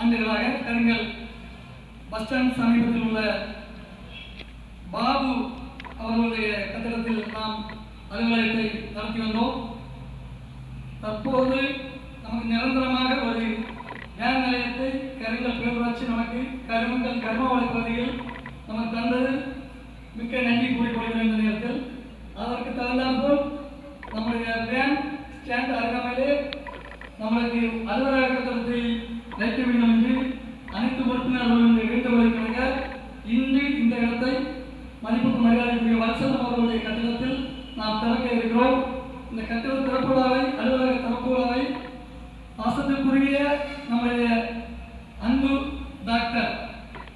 ஆண்டுகளாக கருங்கல் bus stand சமீபத்தில் உள்ள பாபு அவர்களுடைய கட்டடத்தில் நாம் அலுவலகத்தை நடத்தி வந்தோம். தற்போது நமக்கு நிரந்தரமாக ஒரு வேன் நிலையத்தை கருங்கல் பேரூராட்சி நமக்கு கருமங்கல் கர்மவாளி பகுதியில் நமக்கு தந்தது மிக்க நன்றி கூறிக்கொள்கிற இந்த நேரத்தில் அதற்கு தகுந்தாற்போல் நம்முடைய வேன் ஸ்டாண்ட் அருகாமையிலே நம்மளுக்கு அலுவலக கட்டடத்தை வைக்க வேண்டும் என்று அனைத்து உறுப்பினர்களுடைய வேண்டுகோளுக்காக இன்று இந்த இடத்தை மதிப்புக்கு மரியாதைக்குரிய வல்சலம் அவர்களுடைய கட்டடத்தில் நாம் திறக்க இருக்கிறோம். இந்த கட்டட திறப்பு விழாவை அலுவலக திறப்பு விழாவை பாசத்திற்குரிய நம்முடைய அன்பு டாக்டர்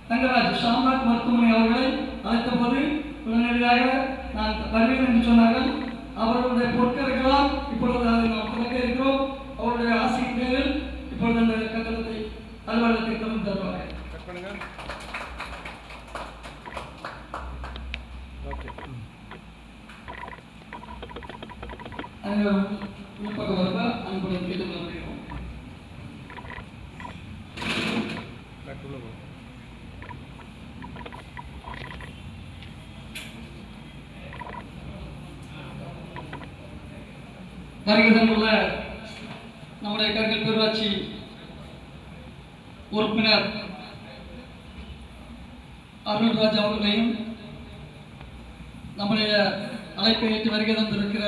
தங்கராஜ் ஷாம்நாத் மருத்துவமனை அவர்களை அழைத்த போது உடனடியாக நான் வருவேன் என்று சொன்னார்கள். அவர்களுடைய பொற்கரைகளால் இப்பொழுது அதை நாம் திறக்க இருக்கிறோம். அவருடைய ஆசையின் பேரில் இப்பொழுது அந்த கட்டடத்தை அலுவலகத்தை திறந்து தருவார்கள். உள்பக்கம் வருவ அன்புடன் கேட்டுக்கொள்கிறோம். வருகிறதுள்ள நம்முடைய கருங்கல் பேரூராட்சி உறுப்பினர் அருள்ராஜ் அவர்களையும் நம்முடைய அழைப்பை ஏற்று வருகை தந்திருக்கிற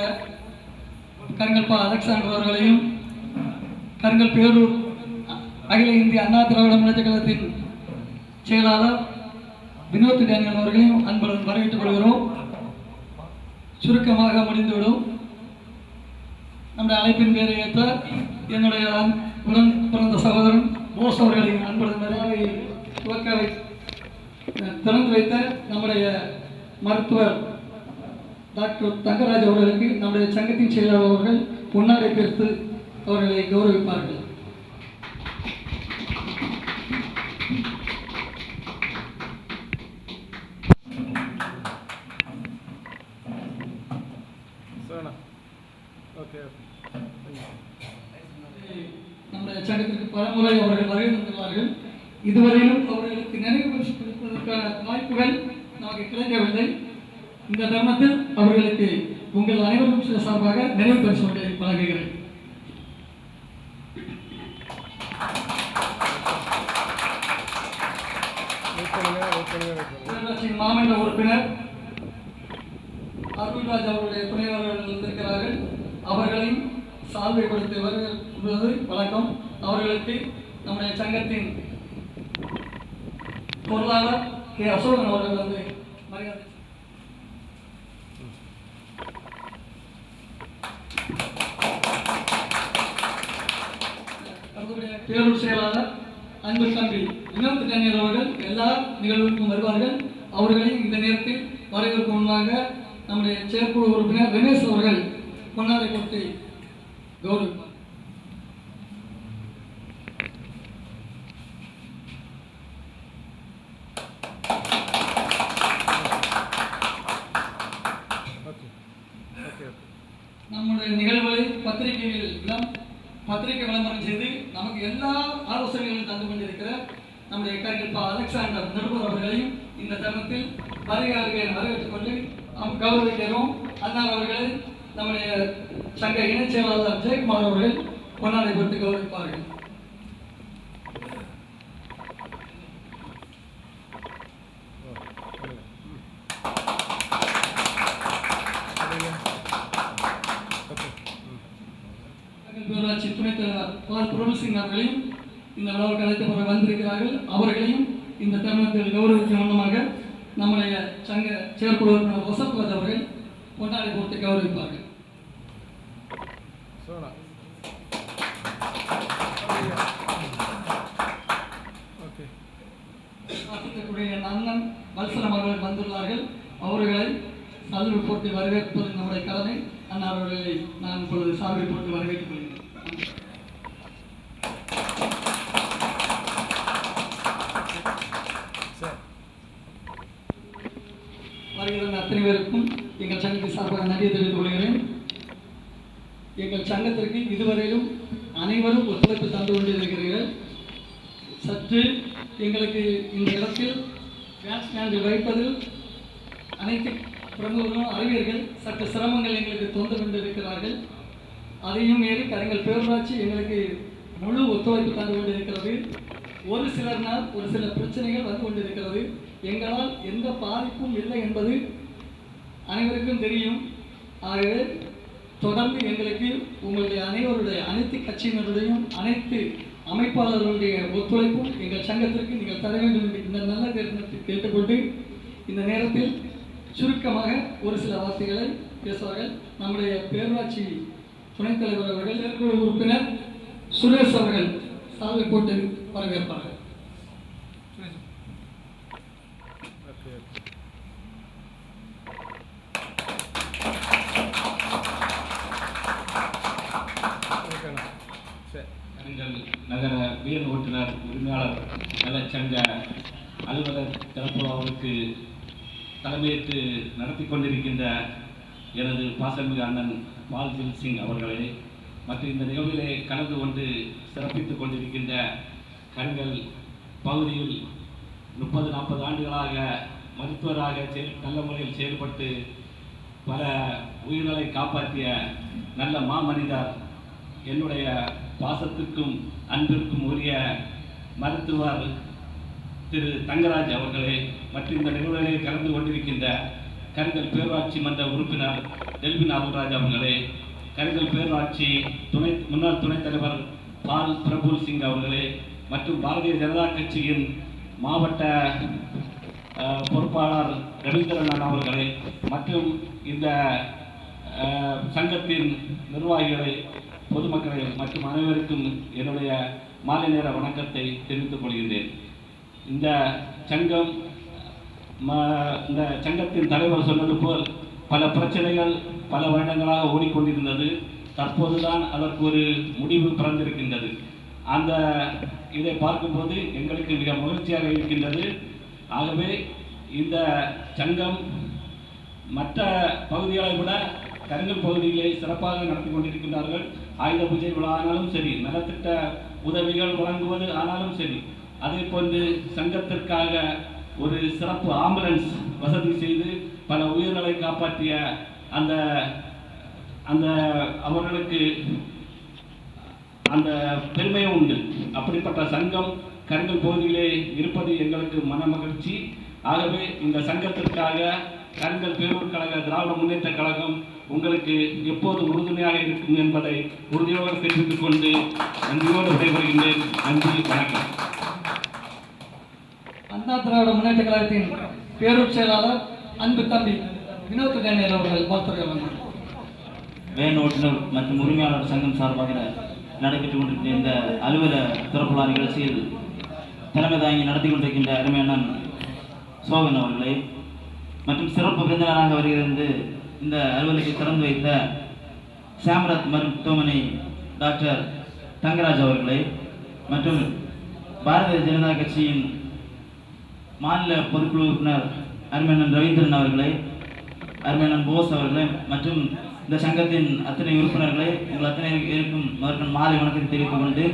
கருங்கல் பா அலெக்சாண்டர் அவர்களையும் கருங்கல் பேரூர் அகில இந்திய அண்ணா திராவிட முன்னேற்ற கழகத்தின் செயலாளர் வினோத் டேனியல் அவர்களையும் அன்புடன் வரவேற்றுக் கொள்கிறோம். சுருக்கமாக முடிந்துவிடும். நம்முடைய அழைப்பின் பேரை ஏற்ற என்னுடைய உடன் பிறந்த சகோதரன் போஸ் அவர்களின் அன்புடன் நிறைவை திறந்து வைத்த நம்முடைய மருத்துவர் டாக்டர் தங்கராஜ் அவர்களுக்கு நம்முடைய சங்கத்தின் செயலாளர் அவர்கள் பொன்னாடை பெற்று அவர்களை கௌரவிப்பார்கள். நம்முடைய சங்கத்திற்கு பலமுறை அவர்கள் வருகை தந்துள்ளார்கள். இதுவரையிலும் அவர்களுக்கு நினைவு பரிசு கொடுப்பதற்கான வாய்ப்புகள் நமக்கு கிடைக்கவில்லை. இந்த தருணத்தில் அவர்களுக்கு உங்கள் அனைவரும் சார்பாக நினைவு பரிசு வழங்குகிறேன். மாமன்ற உறுப்பினர் அருள்ராஜ் அவருடைய துணைவர்கள் வந்திருக்கிறார்கள். அவர்களையும் சால்வை கொடுத்து வருவது வழக்கம். அவர்களுக்கு நம்முடைய சங்கத்தின் பொருளாளர் கே அசோகன் அவர்கள் வந்து மரியாதை பேரூர் செயலாளர் அன்பு தம்பி வினோத் டேனியல் அவர்கள் எல்லா நிகழ்வுக்கும் வருவார்கள். அவர்களையும் இந்த நேரத்தில் வரவேற்கு முன்பாக நம்முடைய செயற்குழு உறுப்பினர் ரமேஷ் அவர்கள் பொன்னாடை கொடுத்து கௌரவிப்பார். நம்முடைய நிகழ்வுகளை பத்திரிகை விளம்பரம் செய்து நமக்கு எல்லா ஆலோசனைகளையும் தந்து கொண்டிருக்கிற நம்முடைய கருங்கல் பா அலெக்சாண்டர் நடுவர் அவர்களையும் இந்த தருணத்தில் வருகையாளர்களை வரவேற்றுக் கொண்டு கௌரவிக்கிறோம். அண்ணா அவர்கள் நம்முடைய சங்க இணைச் செயலாளர் ஜெயக்குமார் அவர்கள் பொன்னாடை கொடுத்து கௌரவிப்பார்கள். பேரூராட்சி துணைத் தலைவர் பிரபுல் சிங் அவர்களையும் இந்த விழாவுக்கு அழைத்து வந்திருக்கிறார்கள். அவர்களையும் இந்த தருணத்தில் கௌரவிக்கும் வண்ணமாக நம்முடைய சங்க செயற்குழு உறுப்பினர் வசத்ராஜ் அவர்கள் பொன்னாடை போட்டு கௌரவிப்பார்கள். அண்ணன் வல்சலம் அவர்கள் வந்துள்ளார்கள். அவர்களை சால்வை போட்டு வரவேற்பது நம்முடைய கடமை. அண்ணா அவர்களை நான் இப்பொழுது சால்வை போட்டு வரவேற்றுக் கொள்கிறேன். வருகிற அத்தனை பேருக்கும் எங்கள் சங்கத்தின் சார்பாக நன்றி தெரிவித்துக் கொள்கிறேன். எங்கள் சங்கத்திற்கு இதுவரையிலும் அனைவரும் ஒத்துழைப்பு தந்து கொண்டிருக்கிறீர்கள். சற்று எங்களுக்கு இந்த இடத்தில் கேஸ் ஸ்டாண்டு வைப்பதில் அனைத்து பிரமுகர்களும் அறிஞர்கள் சற்று சிரமங்கள் எங்களுக்கு தொந்து கொண்டிருக்கிறார்கள். அதையும் மீறி கருங்கல் பேரூராட்சி எங்களுக்கு முழு ஒத்துழைப்பு தந்து கொண்டிருக்கிறது. ஒரு சிலர்னால் ஒரு சில பிரச்சனைகள் வந்து கொண்டிருக்கிறது. எங்களால் எந்த பாதிப்பும் இல்லை என்பது அனைவருக்கும் தெரியும். ஆகவே தொடர்ந்து எங்களுக்கு உங்களுடைய அனைவருடைய அனைத்து கட்சியினருடையும் அனைத்து அமைப்பாளர்களுடைய ஒத்துழைப்பும் எங்கள் சங்கத்திற்கு நீங்கள் தர வேண்டும் என்று இந்த நல்ல தருணத்தை கேட்டுக்கொண்டு இந்த நேரத்தில் சுருக்கமாக ஒரு சில வார்த்தைகளை பேசுவார்கள். நம்முடைய பேரூராட்சி துணைத் தலைவர் அவர்கள், செயற்குழு உறுப்பினர் சுரேஷ் அவர்கள் சால்வை போட்டு வரவேற்பார்கள். நகர வீரர் ஓட்டுநர் உரிமையாளர் நலச்சங்க அலுவலர் தரப்பு அவருக்கு தலைமையேற்று நடத்தி கொண்டிருக்கின்ற எனது பாசமிகு அண்ணன் பால்ஜில் சிங் அவர்களே, மற்றும் இந்த நிகழ்விலே கலந்து கொண்டு சிறப்பித்துக் கொண்டிருக்கின்ற கருங்கல் பகுதியில் 30-40 ஆண்டுகளாக மருத்துவராக நல்ல முறையில் செயல்பட்டு பல உயிர்களை காப்பாற்றிய நல்ல மாமனிதர், என்னுடைய பாசத்திற்கும் அன்பிற்கும் உரிய மருத்துவர் திரு தங்கராஜ் அவர்களே, மற்றும் இந்த நிகழ்வுகளை கலந்து கொண்டிருக்கின்ற கருங்கல் பேரூராட்சி மன்ற உறுப்பினர் டெல்வின் அருள்ராஜ் அவர்களே, கருங்கல் பேரூராட்சி முன்னாள் துணைத் தலைவர் பால் பிரபுல் சிங் அவர்களே, மற்றும் பாரதிய ஜனதா கட்சியின் மாவட்ட பொறுப்பாளர் ரவீந்திரநாத் அவர்களே, மற்றும் இந்த சங்கத்தின் நிர்வாகிகளை, பொதுமக்களை மற்றும் அனைவருக்கும் என்னுடைய மாலை நேர வணக்கத்தை தெரிவித்துக் கொள்கின்றேன். இந்த சங்கத்தின் தலைவர் சொன்னது போல் பல பிரச்சனைகள் பல வருடங்களாக ஓடிக்கொண்டிருந்தது. தற்போதுதான் அதற்கு ஒரு முடிவு பிறந்திருக்கின்றது. அந்த இதை பார்க்கும்போது எங்களுக்கு மிக மகிழ்ச்சியாக இருக்கின்றது. ஆகவே இந்த சங்கம் மற்ற பகுதிகளை விட கருங்கல் பகுதிகளை சிறப்பாக நடத்தி கொண்டிருக்கின்றார்கள். ஆயுத பூஜை விழா ஆனாலும் சரி, நலத்திட்ட உதவிகள் வழங்குவது ஆனாலும் சரி, அதே போன்று சங்கத்திற்காக ஒரு சிறப்பு ஆம்புலன்ஸ் வசதி செய்து பல உயிர்களை காப்பாற்றிய அந்த அந்த அவர்களுக்கு அந்த பெருமையும் உண்டு. அப்படிப்பட்ட சங்கம் கருங்கல் பகுதியிலே இருப்பது எங்களுக்கு மன மகிழ்ச்சி. ஆகவே இந்த சங்கத்திற்காக கருங்கல் பேரூர் கழக திராவிட முன்னேற்ற கழகம் உங்களுக்கு எப்போது உறுதுணையாக இருக்கும் என்பதை உறுதியோடு தெரிவித்துக் கொண்டு நன்றியோடு விடைபெறுகின்றேன். நன்றி, வணக்கம். அண்ணா திராவிட முன்னேற்ற கழகத்தின் பேரூர் செயலாளர் அன்பு தம்பி வினோத் டேனியல் அவர்கள் வாழ்த்துறை. வேன் ஓட்டுநர் மற்றும் உரிமையாளர் சங்கம் சார்பாக நடைபெற்றுக் கொண்டிருக்கின்ற இந்த அலுவல திறப்புலா நிகழ்ச்சியில் தலைமை தாங்கி நடத்தி கொண்டிருக்கின்ற அருமையான சோகன் அவர்களே, மற்றும் சிறப்பு விருந்தினராக வருகிறது இந்த அலுவலகத்தை திறந்து வைத்த சாம்ராத் மருத்துவமனை டாக்டர் தங்கராஜ் அவர்களே, மற்றும் பாரதிய ஜனதா கட்சியின் மாநில பொதுக்குழு உறுப்பினர் அருமையண்ணன் ரவீந்திரன் அவர்களே, அருமையண்ணன் போஸ் அவர்களே, மற்றும் இந்த சங்கத்தின் அத்தனை உறுப்பினர்களை உங்கள் அத்தனை இருக்கும் மறுக்கன் மாலை வணக்கத்தை தெரிவித்துக் கொண்டு,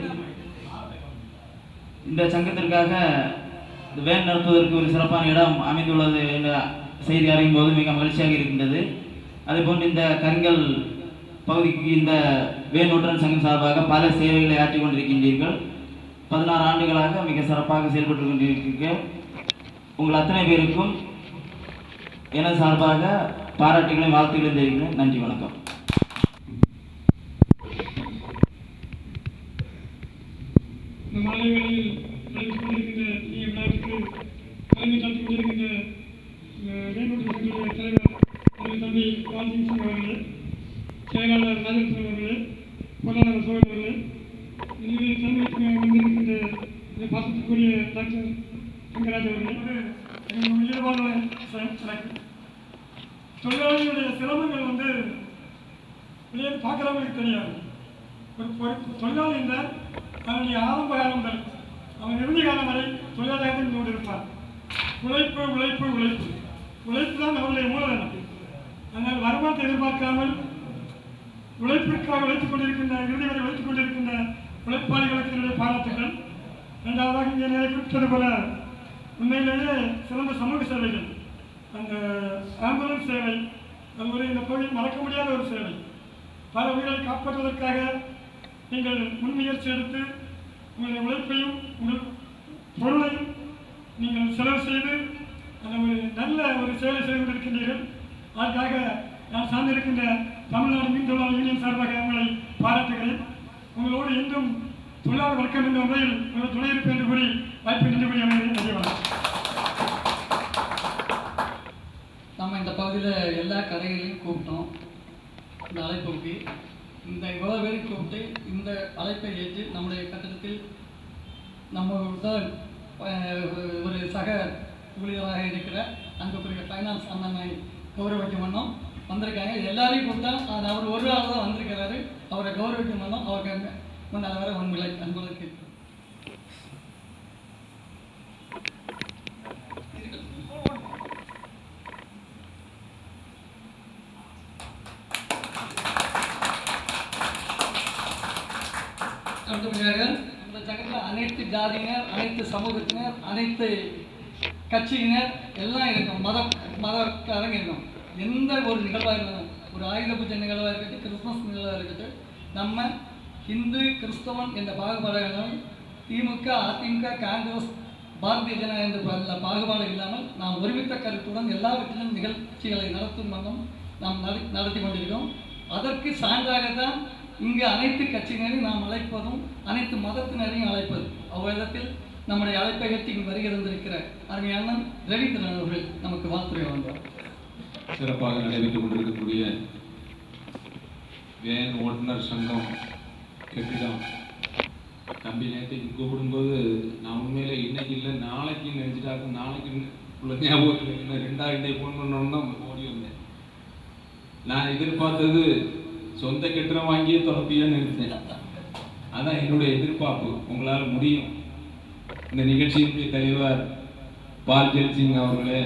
இந்த சங்கத்திற்காக வேன் நடத்துவதற்கு ஒரு சிறப்பான இடம் அமைந்துள்ளது என்ற செய்தி அறியும் போது மிக மகிழ்ச்சியாக இருக்கின்றது. அதேபோன்று இந்த கருங்கல் பகுதிக்கு இந்த வேன் ஓட்டுநர் சங்கம் சார்பாக பல சேவைகளை ஆற்றிக் கொண்டிருக்கின்றீர்கள். 16 ஆண்டுகளாக மிக சிறப்பாக செயல்பட்டு கொண்டிருக்கிறீர்கள். உங்கள் அத்தனை பேருக்கும் எனது சார்பாக பாராட்டுகளையும் வாழ்த்துக்களையும் தெரிவிக்கிறேன். நன்றி, வணக்கம். இந்த மாலை வேளையில் நடைபெற்றுக்கொண்டிருக்கின்ற விழாவிற்கு தலைமை தாழ்த்தி கொண்டிருக்கின்ற வேலூர் சங்கத்துடைய தலைவர் தம்பி பால்ஜிங் சிங் அவர்களே, செயலாளர் ராஜேந்திரன் அவர்களே, பொருளாளர் சோழன் அவர்களே, இதில் தலைமை வந்திருக்கின்ற இந்த பாசத்துக்குரிய டாக்டர் தங்கராஜ் அவர்களே, எங்களுடைய இயல்பான தொழிலாளிகளுடைய சிரமங்கள் வெளியே பார்க்குறவங்களுக்கு தெரியாது. ஒரு தொழிலாளி என்றால் அவனுடைய ஆரம்ப காலம் முதல் அவன் இறுதி காலம் வரை தொழிலாளியாக இருந்து கொண்டிருப்பார். உழைப்பு உழைப்பு உழைப்பு உழைப்பு தான் அவருடைய மூலதனம். ஆனால் வருமானத்தை எதிர்பார்க்காமல் உழைப்பிற்காக உழைத்துக் கொண்டிருக்கின்ற இறுதி வரை உழைத்துக் கொண்டிருக்கின்ற உழைப்பாளிகளுக்கு என்னுடைய பாராட்டுகள். இரண்டாவதாக இங்கே நிறைய குறிப்பிட்டது போல உண்மையிலேயே சிறந்த சமூக சேவைகள் அந்த ஆம்புலன்ஸ் சேவை அது ஒரு இந்த பகுதியில் மறக்க முடியாத ஒரு சேவை. பல உயிர்களை காப்பாற்றுவதற்காக நீங்கள் முன்முயற்சி எடுத்து உங்களுடைய உழைப்பையும் உங்கள் பொருளையும் நீங்கள் செலவு செய்து அந்த ஒரு நல்ல ஒரு சேவை செய்து கொண்டிருக்கின்றீர்கள். அதற்காக நான் சார்ந்திருக்கின்ற தமிழ்நாடு மீன் தொழிலாளர் யூனியன் சார்பாக உங்களை பாராட்டுகிறேன். உங்களோடு இன்றும் தொழிலாளர் வர்க்கம் என்ற முறையில் உங்கள் துணை இருப்பு என்று கூறி வாய்ப்பு நின்று கூறி அமைகிறேன். நன்றி. நம்ம இந்த பகுதியில் எல்லா கடைகளையும் கூப்பிட்டோம் இந்த அழைப்புக்கு. இந்த இவ்வளோ பேருக்கு கூப்பிட்டு இந்த அழைப்பை ஏற்று நம்முடைய கட்டடத்தில் நம்ம ஒரு சக ஊழியராக இருக்கிற அன்புக்குரிய ஃபைனான்ஸ் அண்ணனை கௌரவிக்கும் வண்ணம் வந்திருக்காங்க. எல்லாரையும் கூப்பிட்டா அது அவர் ஒரு ஆள் தான் வந்திருக்கிறாரு. அவரை கௌரவிக்கும் வண்ணம் அவருக்கு முன்னால் வர உண்மைகளை அன்புகளுக்கு அடுத்தபடியாக இந்த சங்கத்தில் அனைத்து ஜாதியினர், அனைத்து சமூகத்தினர், அனைத்து கட்சியினர் எல்லாம் இருக்கும். மதக்காரங்க இருக்கும். எந்த ஒரு நிகழ்வாக இருந்தாலும், ஒரு ஆயுத பூஜை நிகழ்வாக இருக்கட்டும், கிறிஸ்மஸ் நிகழ்வாக இருக்கட்டும், நம்ம இந்து கிறிஸ்தவன் என்ற பாகுபாடுகளும் திமுக, அதிமுக, காங்கிரஸ், பாரதிய ஜனதா என்ற பாகுபாடு இல்லாமல் நாம் ஒருமித்த கருத்துடன் எல்லாவற்றிலும் நிகழ்ச்சிகளை நடத்தும் வண்ணம் நாம் நடத்தி கொண்டிருக்கோம். அதற்கு சான்றாகத்தான் இங்கு அனைத்து கட்சியினரையும் நாம் அழைப்பதும் அனைத்து மதத்தினரையும் அழைப்பது. அவ்விதத்தில் நம்முடைய அழைப்பை ஏற்றி இங்கு வருகை தந்திருக்கிற அருமையான ரவீந்திரன் அவர்கள் நமக்கு வாழ்த்துறை வந்தார். சிறப்பாக நடைபெற்றுக் கொண்டிருக்கக்கூடிய வேன் ஓட்டுநர் சங்கம் கட்டிடம் தம்பி நேற்று கூப்பிடும்போது நான் உண்மையில இன்னைக்கு இல்லை நாளைக்கு நினைச்சிட்டாக்க நாளைக்கு உள்ள ஞாபகத்தில் இன்னும் 2 ஃபோன் பண்ணோம்னா ஓடி வந்தேன். நான் எதிர்பார்த்தது சொந்த கட்டிடம் வாங்கியே தொடர்பியான்னு நினைத்தேன். அதான் என்னுடைய எதிர்பார்ப்பு. உங்களால் முடியும். இந்த நிகழ்ச்சியினுடைய தலைவர் பால்ஜெல் சிங் அவர்களே,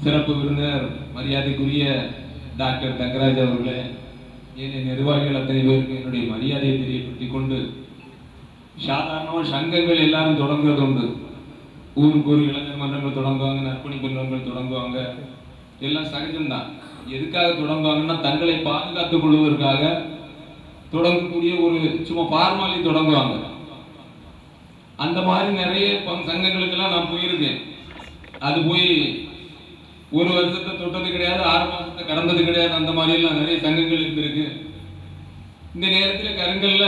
சிறப்பு விருந்தினர் மரியாதைக்குரிய டாக்டர் தங்கராஜ் அவர்களே, ஏனைய நிர்வாகிகள் அத்தனை பேருக்கு என்னுடைய மரியாதையை தெரியப்படுத்திக் கொண்டு, சாதாரணமாக சங்கங்கள் எல்லாரும் தொடங்குறது உண்டு. ஊருக்கு ஒரு இளைஞர் மன்றங்கள் தொடங்குவாங்க, நற்பணிப்பு நிறுவனங்கள் தொடங்குவாங்க, எல்லாம் சகஜம்தான். எதுக்காக தொடங்குவாங்கன்னா தங்களை பாதுகாத்துக் கொள்வதற்காக தொடங்கக்கூடிய ஒரு சும்மா ஃபார்மாலிட்டி தொடங்குவாங்க. அந்த மாதிரி நிறைய சங்கங்களுக்கெல்லாம் நான் போயிருக்கேன். அது போய் 1 வருஷத்தை தொட்டது கிடையாது, 6 மாசத்தை கடந்தது கிடையாது. அந்த மாதிரி எல்லாம் நிறைய சங்கங்கள் இருந்திருக்கு. இந்த நேரத்தில் கருங்கல்ல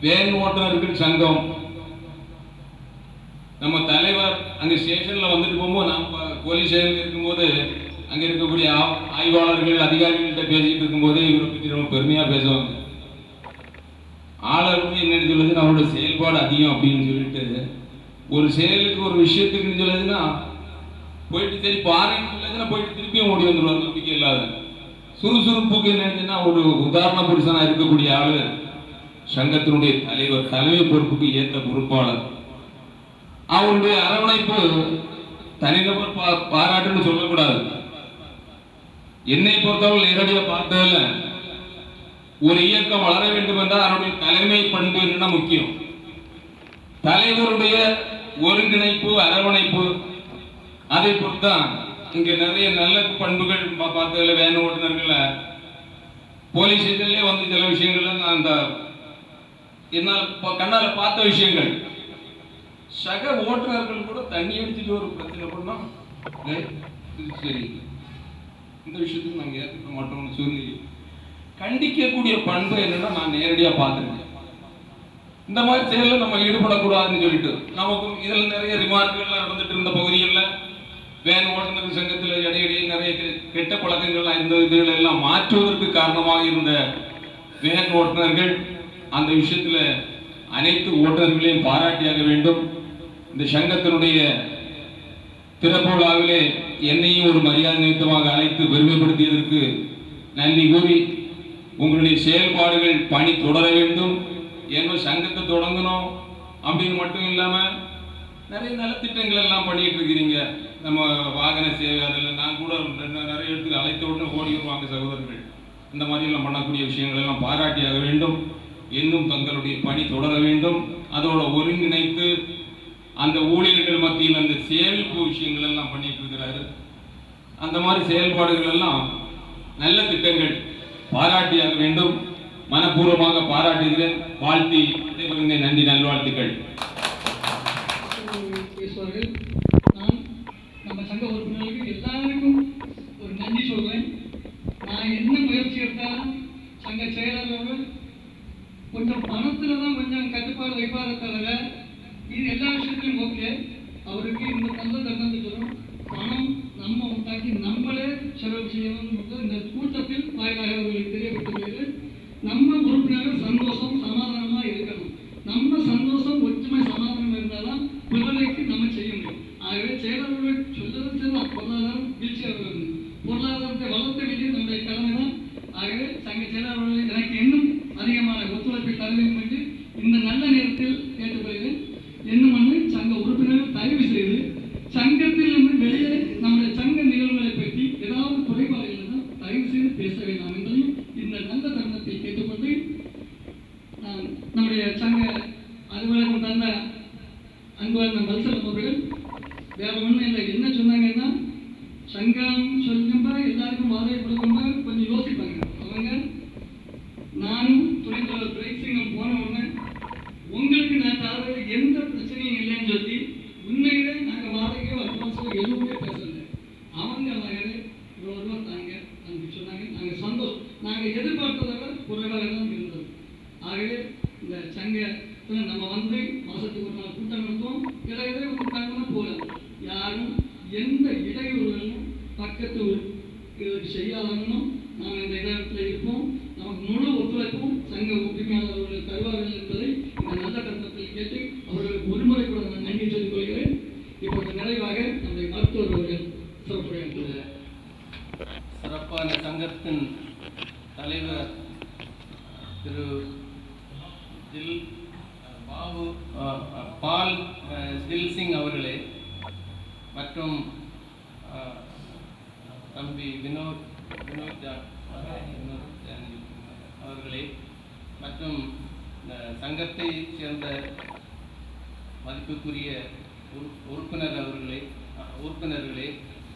வேன் ஓட்டுநர்கள் சங்கம் நம்ம தலைவர் அங்க ஸ்டேஷன்ல வந்துட்டு போகும்போது, நம்ம போலீஸ் ஸ்டேஷன்ல இருக்கும்போது அங்க இருக்கக்கூடிய ஆய்வாளர்கள் அதிகாரிகள்கிட்ட பேசிட்டு இருக்கும்போதே இவரை பற்றி ரொம்ப பெருமையா பேசுவாங்க. ஆளருக்கு என்னன்னு சொல்லுது, அவரோட செயல்பாடு அதிகம் அப்படின்னு சொல்லிட்டு, ஒரு செயலுக்கு ஒரு விஷயத்துக்குன்னு சொல்லுதுன்னா போயிட்டு சரி பாருன்னு சொல்லுதுன்னா போயிட்டு திருப்பியும் ஓடி வந்துடுவாங்க. நம்பிக்கை இல்லாத சுறுசுறுப்புக்கு என்னன்னா ஒரு உதாரண புருஷனா இருக்கக்கூடிய ஆளு சங்கத்தினுடைய தலைவர், தலைமை பொறுப்புக்கு ஏற்ற பொறுப்பாளர். அவருடைய அரவணைப்பு தனிநபர் பாராட்டுன்னு சொல்லக்கூடாது. என்னை பொறுத்தவரை நேரடியாக பார்த்ததில்ல. ஒரு இயக்கம் வளர வேண்டும் என்றால் அவருடைய தலைமை பண்பு என்னன்னா முக்கியம். தலைவருடைய ஒருங்கிணைப்பு, அரவணைப்பு, அதை பொறுத்தான் இங்க நிறைய நல்ல பண்புகள் பார்த்ததில்ல. வேன் ஓட்டுநர்கள போலீஸ் ஸ்டேஷன்லேயே வந்து சில விஷயங்கள்ல நான் அந்த என்னால் கண்ணால பார்த்த விஷயங்கள், சக ஓட்டுநர்கள் கூட தண்ணி அடிச்சுட்டு ஒரு பிரச்சனை பண்ணா சரி இந்த விஷயத்துக்கு நாங்கள் ஏற்றுக்க மாட்டோம்னு சொல்லி கண்டிக்கக்கூடிய பண்பு என்னன்னா நான் நேரடியாக பார்த்துருக்கேன். இந்த மாதிரி செயலில் நம்ம ஈடுபடக்கூடாதுன்னு சொல்லிட்டு நமக்கு இதில் நிறைய ரிமார்க்குகள்லாம் நடந்துட்டு இருந்த பகுதிகளில் வேன் ஓட்டுநர் சங்கத்தில் இடையிடையே நிறைய கெட்ட பழக்கங்கள்லாம் இருந்த இதுகளை எல்லாம் மாற்றுவதற்கு காரணமாக இருந்த வேன் ஓட்டுநர்கள் அந்த விஷயத்தில் அனைத்து ஓட்டுநர்களையும் பாராட்டியாக வேண்டும். இந்த சங்கத்தினுடைய திறப்பு விழாவிலே என்னையும் ஒரு மரியாதை நிமித்தமாக அழைத்து பெருமைப்படுத்தியதற்கு நன்றி கூறி, உங்களுடைய செயல்பாடுகள் பணி தொடர வேண்டும். ஏன்னா சங்கத்தை தொடங்கணும் அப்படின்னு மட்டும் இல்லாமல் நிறைய நலத்திட்டங்கள் எல்லாம் பண்ணிட்டு இருக்கிறீங்க. நம்ம வாகன சேவை அதில் நான் கூட நிறைய இடத்துக்கு அழைத்த உடனே ஓடி வருவாங்க சகோதரர்கள். இந்த மாதிரி எல்லாம் பண்ணக்கூடிய விஷயங்கள் எல்லாம் பாராட்டியாக வேண்டும். இன்னும் தங்களுடைய பணி தொடர வேண்டும். அதோட ஒருங்கிணைத்து அந்த ஊழியர்கள் மத்தியில் அந்த சேமிப்பு விஷயங்கள் எல்லாம் பண்ணிட்டு இருக்கிறாரு. அந்த மாதிரி செயல்பாடுகள் எல்லாம் நல்ல திட்டங்கள், பாராட்டியாக வேண்டும். மனப்பூர்வமாக பாராட்டுகிறேன், வாழ்த்தி விடைபெறுகிறேன். நன்றி, நல்வாழ்த்துக்கள். பேசுவார்கள். நான் நம்ம சங்க உறுப்பினர்களுக்கு எல்லாருக்கும் ஒரு நன்றி சொல்வேன். நான் என்ன முயற்சி எடுத்தாலும் சங்க செயலாளர்கள் கொஞ்சம் பணத்தில் தான் கொஞ்சம் கட்டுப்பாடு வைப்பாரே தவிர இது எல்லா விஷயத்திலும் ஓகே. அவருக்கு இந்த நல்ல தருணத்தை சொல்லும், பணம் நம்ம உண்டாக்கி நம்மளே செலவு செய்யணும். இந்த கூட்டத்தில் வாயிலாக அவர்களுக்கு தெரியப்பட்டுள்ளது. நம்ம உறுப்பினர்கள் சந்தோஷம் சமாதானமாக இருக்கணும். நம்ம சந்தோஷம் ஒற்றுமை சமாதானம் இருந்தால்தான் பிறருக்கு நம்ம செய்ய முடியும். ஆகவே செயலாளர்கள் சொல்லுறது பொருளாதாரம் வீழ்ச்சியாக பொருளாதாரத்தை வளர்த்த வேண்டியது நம்முடைய கடமை தான். ஆகவே சங்க செயலாளர்கள் எனக்கு இன்னும் அதிகமான ஒத்துழைப்பை தர வேண்டும் என்று இந்த நல்ல நேரத்தில் கேட்டுக்கொள்கிறேன். இன்னும் சங்க உறுப்பினர்கள் தயவு செய்து சங்கத்தில் இருந்து வெளியே நம்முடைய சங்க நிகழ்வுகளை பற்றி ஏதாவது குறைபாடுகள் இருந்தால் தயவு செய்து பேச வேண்டாம் என்பதையும் இந்த நல்ல தருணத்தில் கேட்டுக்கொண்டு நம்முடைய சங்க அலுவலகம் தந்த அன்பான வல்சலம் அவர்கள் வேற ஒன்றும் இல்லை. என்ன சொன்னாங்கன்னா, சங்கம் சொல்லும்ப எல்லாருக்கும் வாதவை கொடுக்கும்ப கொஞ்சம் யோசிப்பாங்க. அவங்க நானும் துணைத் தலைவர் பிரேக்சிங்கம் போன உடனே உங்களுக்கு நான் தரது எந்த பிரச்சனையும் இல்லைன்னு சொல்லி உண்மையிலே நாங்கள் வாடகையோ அட்வான்ஸோ எதுவுமே பேசல. அவங்க மகளே இவ்வளோ ரூபா தாங்க அப்படின்னு சொன்னாங்க. நாங்கள் சந்தோஷம், நாங்கள் எதிர்பார்த்ததை விட குறைவாக தான் இருந்தது. ஆகவே இந்த சங்கத்தில் நம்ம வந்து மாதத்துக்கு ஒரு நாள் கூட்டம் நடத்துவோம். இடையிலே கூட்டாங்கன்னா போகலாம். யாரும் எந்த இடையூறுகளும் பக்கத்து இதுக்கு செய்யாதவங்களும் நாம் இந்த இடத்துல இருப்போம். நமக்கு முழு ஒத்துழைப்பும் சங்க உரிமையாளர்கள் தருவார்கள் என்பதை இந்த நல்ல கருத்தில் கேட்டு அவர்களுக்கு ஒருமுறை கூட நான் நன்றி சொல்லிக் கொள்கிறேன். இப்போது நிறைவாக நம்முடைய மருத்துவர் அவர்கள் சிறப்புரையாற்றுகிறார். சிறப்பான சங்கத்தின் தலைவர் திரு பால் தில்சிங் அவர்களே மற்றும் தம்பி வினோத் அவர்களே மற்றும் சங்கத்தை சேர்ந்த மதிப்புக்குரிய உறுப்பினர்களே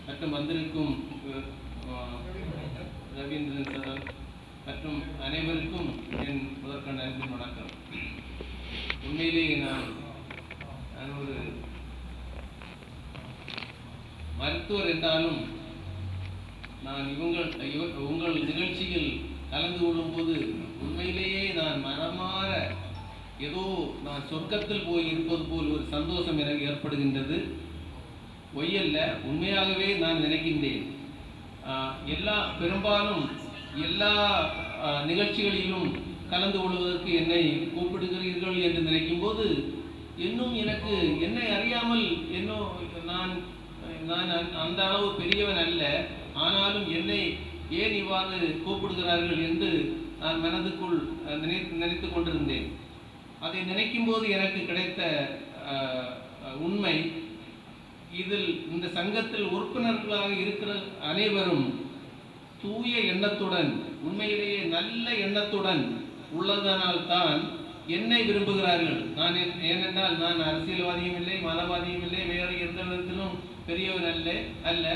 மற்றும் வந்திருக்கும் ரவீந்திரன் சார் மற்றும் அனைவருக்கும் என் முதற்கண் அன்பின் வணக்கம். உண்மையிலேயே நான் ஒரு மருத்துவர் என்றாலும் நான் உங்கள் நிகழ்ச்சியில் கலந்து கொள்ளும்போது உண்மையிலேயே நான் மனமாற ஏதோ நான் சொர்க்கத்தில் போய் இருப்பது போல் ஒரு சந்தோஷம் எனக்கு ஏற்படுகின்றது. பொய்யல்ல, உண்மையாகவே நான் நினைக்கின்றேன். பெரும்பாலும் எல்லா நிகழ்ச்சிகளிலும் கலந்து கொள்வதற்கு என்னை கூப்பிடுகிறீர்கள் என்று நினைக்கும் போது இன்னும் எனக்கு என்னை அறியாமல் நான் அந்த அளவு பெரியவன் அல்ல. ஆனாலும் என்னை ஏன் இவ்வாறு கூப்பிடுகிறார்கள் என்று நான் மனதுக்குள் நினைத்து கொண்டிருந்தேன். அதை நினைக்கும் போது எனக்கு கிடைத்த உண்மை, இதில் இந்த சங்கத்தில் உறுப்பினர்களாக இருக்கிற அனைவரும் தூய எண்ணத்துடன், உண்மையிலேயே நல்ல எண்ணத்துடன் உள்ளதனால் தான் என்னை விரும்புகிறார்கள். ஏனென்றால் நான் அரசியல்வாதியும் இல்லை, மதவாதியும் இல்லை, வேறு எந்த விதத்திலும் பெரியவன் அல்ல.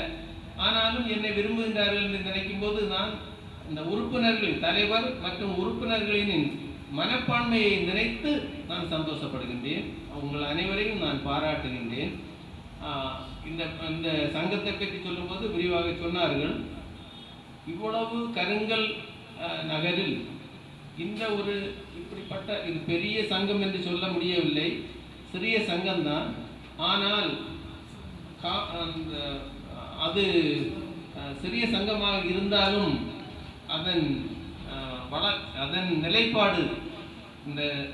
ஆனாலும் என்னை விரும்புகின்றார்கள் என்று நினைக்கும் போது நான் இந்த உறுப்பினர்கள், தலைவர் மற்றும் உறுப்பினர்களின் மனப்பான்மையை நினைத்து நான் சந்தோஷப்படுகின்றேன். உங்கள் அனைவரையும் நான் பாராட்டுகின்றேன். இந்த சங்கத்தை பற்றி சொல்லும்போது விரிவாக சொன்னார்கள். இவ்வளவு கருங்கல் நகரில் இந்த ஒரு இப்படிப்பட்ட இது பெரிய சங்கம் என்று சொல்ல முடியவில்லை, சிறிய சங்கம்தான். ஆனால் அது சிறிய சங்கமாக இருந்தாலும் அதன் நிலைப்பாடு,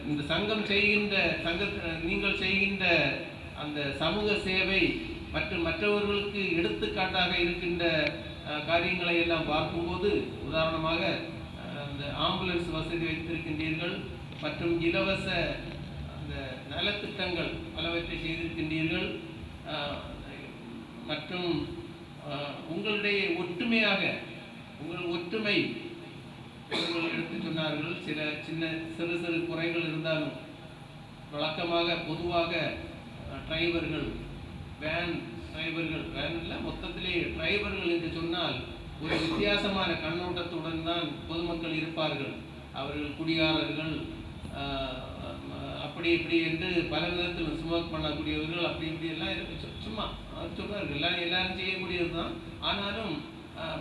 இந்த சங்கம் செய்கின்ற நீங்கள் செய்கின்ற அந்த சமூக சேவை மற்றும் மற்றவர்களுக்கு எடுத்துக்காட்டாக இருக்கின்ற காரியங்களை எல்லாம் பார்க்கும்போது, உதாரணமாக அந்த ஆம்புலன்ஸ் வசதி வைத்திருக்கின்றீர்கள் மற்றும் இலவச அந்த நலத்திட்டங்கள் பலவற்றை செய்திருக்கின்றீர்கள் மற்றும் உங்களுடைய ஒற்றுமையாக உங்கள் ஒற்றுமை எடுத்து சொன்னார்கள். சிறு சிறு குறைகள் இருந்தாலும் வழக்கமாக பொதுவாக டிரைவர்கள், வேன் இல்லை மொத்தத்திலே டிரைவர்கள் என்று சொன்னால் ஒரு வித்தியாசமான கண்ணோட்டத்துடன் தான் பொதுமக்கள் இருப்பார்கள். அவர்கள் குடிகாரர்கள், அப்படி இப்படி என்று பல விதத்தில் ஸ்மோக் பண்ணக்கூடியவர்கள், அப்படி இப்படி எல்லாம் சும்மா சொல்றார்கள். எல்லாரும் செய்யக்கூடியது தான். ஆனாலும்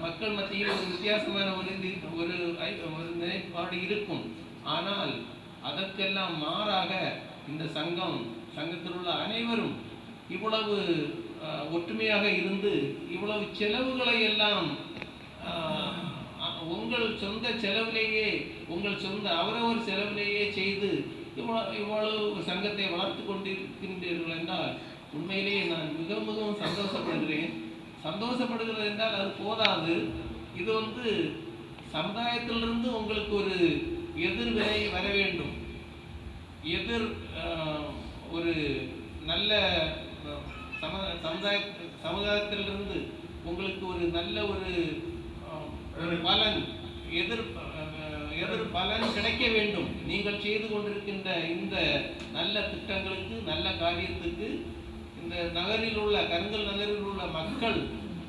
மக்கள் மத்தியில் ஒரு வித்தியாசமான ஒரு நிலைப்பாடு இருக்கும். ஆனால் அதற்கெல்லாம் மாறாக இந்த சங்கத்தில் உள்ள அனைவரும் இவ்வளவு ஒற்றுமையாக இருந்து இவ்வளவு செலவுகளை எல்லாம் உங்கள் சொந்த செலவிலேயே, உங்கள் சொந்த அவரவர் செலவிலேயே செய்து இவ்வளவு சங்கத்தை வளர்த்து கொண்டிருக்கின்றீர்கள் என்றால் உண்மையிலேயே நான் மிகவும் சந்தோஷப்படுகிறேன். சந்தோஷப்படுகிறது என்றால் அது போதாது. இது சமுதாயத்திலிருந்து உங்களுக்கு ஒரு எதிர்வினை வர வேண்டும். ஒரு நல்ல சமுதாயத்திலிருந்து உங்களுக்கு ஒரு நல்ல ஒரு பலன், எதிர் பலன் கிடைக்க வேண்டும். நீங்கள் செய்து கொண்டிருக்கின்ற இந்த நல்ல திட்டங்களுக்கு, நல்ல காரியத்துக்கு இந்த நகரில் உள்ள கருங்கல் நகரில் உள்ள மக்கள்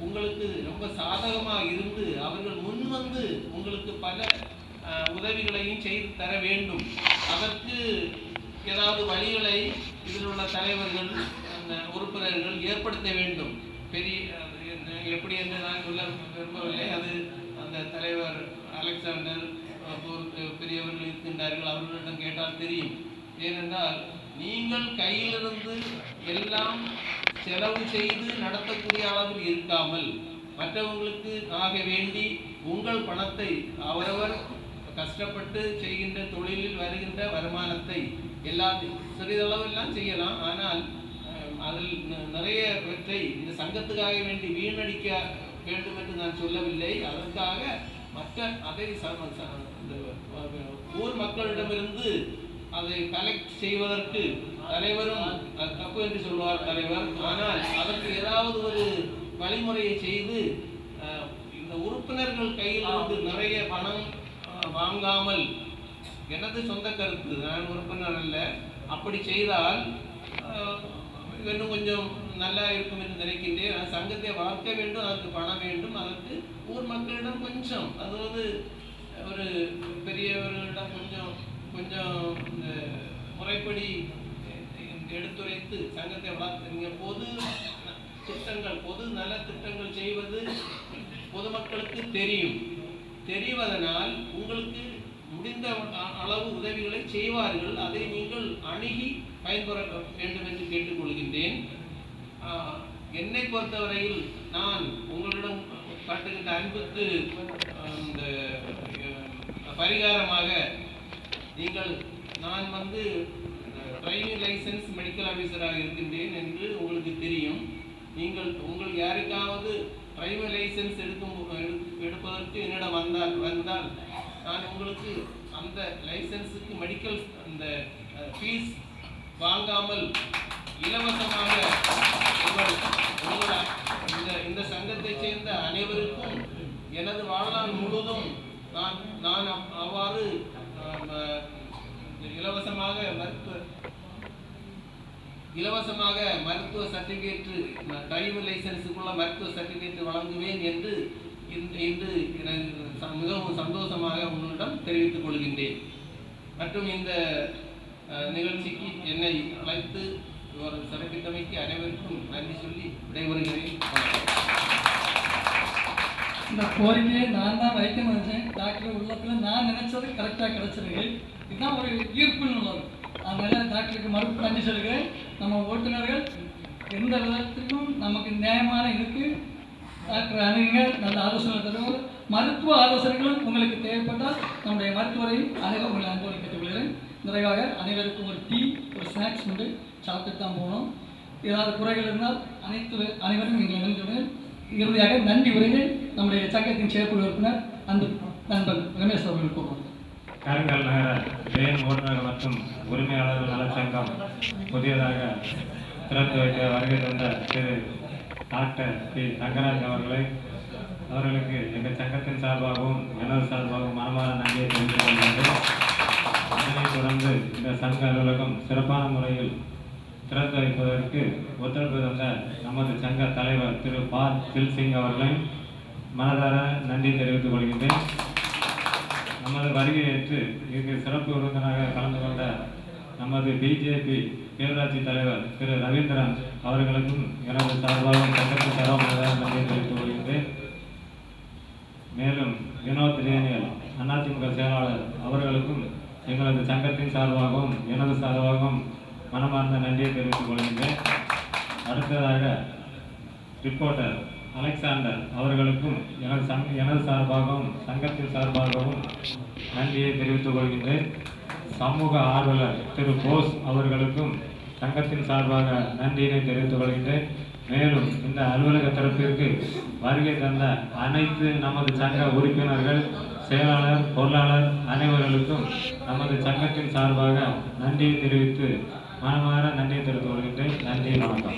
உங்களுக்கு ரொம்ப சாதகமாக இருந்து அவர்கள் முன்வந்து உங்களுக்கு பல உதவிகளையும் செய்து தர வேண்டும். அதற்கு ஏதாவது வழிகளை இதில் உள்ள தலைவர்கள், உறுப்பினர்கள் ஏற்படுத்த வேண்டும். எப்படி என்று நான் சொல்ல விரும்பவில்லை. அது அந்த தலைவர் அலெக்சாண்டர் பெரியவர்கள் இருக்கின்றார்கள், அவர்களிடம் கேட்டால் தெரியும். ஏனென்றால் நீங்கள் கையிலிருந்து எல்லாம் செலவு செய்து நடத்தக்கூடிய அளவில் இருக்காமல் மற்றவங்களுக்கு ஆக வேண்டி உங்கள் பணத்தை அவரவர் கஷ்டப்பட்டு செய்கின்ற தொழிலில் வருகின்ற வருமானத்தை எல்லாத்தையும் சிறிதளவெல்லாம் செய்யலாம். ஆனால் அதில் நிறையவற்றை இந்த சங்கத்துக்காக வேண்டி வீணடிக்க வேண்டும் என்று நான் சொல்லவில்லை. அதற்காக மற்ற அதை ஊர் மக்களிடமிருந்து அதை கலெக்ட் செய்வதற்கு தலைவரும் தப்பு என்று சொல்வார் தலைவர். ஆனால் அதற்கு ஏதாவது ஒரு வழிமுறையை செய்து இந்த உறுப்பினர்கள் கையில் நிறைய பணம் வாங்காமல், எனது சொந்த கருத்து, நான் உறுப்பினர் அல்ல, அப்படி செய்தால் இன்னும் கொஞ்சம் நல்லா இருக்கும் என்று நினைக்கின்றேன். சங்கத்தை வளர்க்க வேண்டும், அதற்கு பணம் வேண்டும். அதற்கு ஊர் மக்களிடம் கொஞ்சம், அதாவது ஒரு பெரியவர்களிடம் கொஞ்சம் முறைப்படி எடுத்துரைத்து சங்கத்தை வளர்த்து பொது திட்டங்கள், பொது நல திட்டங்கள் செய்வது பொதுமக்களுக்கு தெரிவதனால் உங்களுக்கு முடிந்த அளவு உதவிகளை செய்வார்கள். அதை நீங்கள் அணுகி பயன்பெற வேண்டும் என்று கேட்டுக்கொள்கின்றேன். என்னை பொறுத்தவரையில் நான் உங்களிடம் காட்டுகின்ற அன்புக்கு இந்த பரிகாரமாக நான் டிரைவிங் லைசன்ஸ் மெடிக்கல் ஆஃபீஸராக இருக்கின்றேன் என்று உங்களுக்கு தெரியும். உங்களுக்கு யாருக்காவது டிரைவிங் லைசன்ஸ் எடுப்பதற்கு என்னிடம் வந்தால் நான் உங்களுக்கு அந்த லைசன்ஸுக்கு மெடிக்கல் அந்த ஃபீஸ் வாங்காமல் இலவசமாக இந்த சங்கத்தை சேர்ந்த அனைவருக்கும் எனது வாழ்நாள் முழுவதும் நான் அவ்வாறு இலவசமாக மருத்துவ சர்டிபிகேட், டிரைவிங் லைசன்ஸுக்குள்ள மருத்துவ சர்டிபிகேட் வழங்குவேன் என்று இன்று மிகவும் சந்தோஷமாக உங்களிடம் தெரிவித்துக் கொள்கின்றேன். மற்றும் இந்த நிகழ்ச்சிக்கு என்னை அழைத்து சிறப்பித்தமைக்கு அனைவருக்கும் நன்றி சொல்லி விடைபெறுகிறேன். இந்த கோரிக்கையை நான் தான் வைக்க நினைச்சேன். டாக்டர் உள்ளத்தில் நான் நினைச்சது கரெக்டாக கிடைச்சிருக்கு. இதுதான் ஒரு ஈர்ப்புன்னு உள்ளது. அதனால டாக்டருக்கு மறுப்பு நன்றி சொல்கிறேன். நம்ம ஓட்டுநர்கள் எந்த விதத்திலும் நமக்கு நியாயமான இதுக்கு டாக்டர் அணுகுங்க, நல்ல ஆலோசனை தருவார். மருத்துவ ஆலோசனைகளும் உங்களுக்கு தேவைப்பட்டால் நம்முடைய மருத்துவரை அனைவரும் உங்களை அன்போடு கேட்டுக்கொள்கிறேன். நிறைவாக அனைவருக்கும் ஒரு டீ, ஒரு ஸ்நாக்ஸ் உண்டு, சாப்பிட்டு தான் போகணும். ஏதாவது குறைகள் இருந்தால் அனைவரும் எங்களை நினைத்துடன் இறுதியாக நன்றி உரையை நம்முடைய சங்கத்தின் செயற்குழு உறுப்பினர் அந்த நண்பர் ரமேஷ் அவர்கள் கூறுவார். கருங்கல் நகர வேன் ஓட்டுநர் மற்றும் உரிமையாளர்கள் நலச்சங்கம் புதியதாக திறந்து வைக்க வருகை தந்த திரு டாக்டர் பி தங்கராஜ் அவர்களுக்கு எங்கள் சங்கத்தின் சார்பாகவும் எனது சார்பாகவும் மனமாற நன்றியை தெரிவித்துக் கொள்கின்றேன். அதனைத் தொடர்ந்து இந்த சங்க அலுவலகம் சிறப்பான முறையில் திறந்து வைப்பதற்கு ஒத்துழைப்பு தந்த நமது சங்க தலைவர் திரு பால் தில்சிங் அவர்களை மனதார நன்றி தெரிவித்துக் கொள்கின்றேன். நமது வருகையேற்று இங்கு சிறப்பு விருந்தினராக கலந்து கொண்ட நமது பிஜேபி பேரூராட்சி தலைவர் திரு ரவீந்திரன் அவர்களுக்கும் எனது சார்பாக சங்கத்தின் சார்பாக நன்றி தெரிவித்துக் கொள்கின்றேன். மேலும் வினோத் டேனியல் அதிமுக செயலாளர் அவர்களுக்கும் எங்களது சங்கத்தின் சார்பாகவும் எனது சார்பாகவும் மனமார்ந்த நன்றியை தெரிவித்துக் கொள்கின்றேன். அடுத்ததாக ரிப்போர்ட்டர் அலெக்சாண்டர் அவர்களுக்கும் எனது சார்பாகவும் சங்கத்தின் சார்பாகவும் நன்றியை தெரிவித்துக் கொள்கின்றேன். சமூக ஆர்வலர் திரு போஸ் அவர்களுக்கும் சங்கத்தின் சார்பாக நன்றியினை தெரிவித்துக் கொள்கின்றேன். மேலும் இந்த அலுவலக தரப்பிற்கு வருகை தந்த அனைத்து நமது சங்க உறுப்பினர்கள், செயலாளர், பொருளாளர் அனைவர்களுக்கும் நமது சங்கத்தின் சார்பாக நன்றியை தெரிவித்து மனமாற நன்றியை தெரிவித்துக் கொள்கின்றேன். நன்றி, வணக்கம்.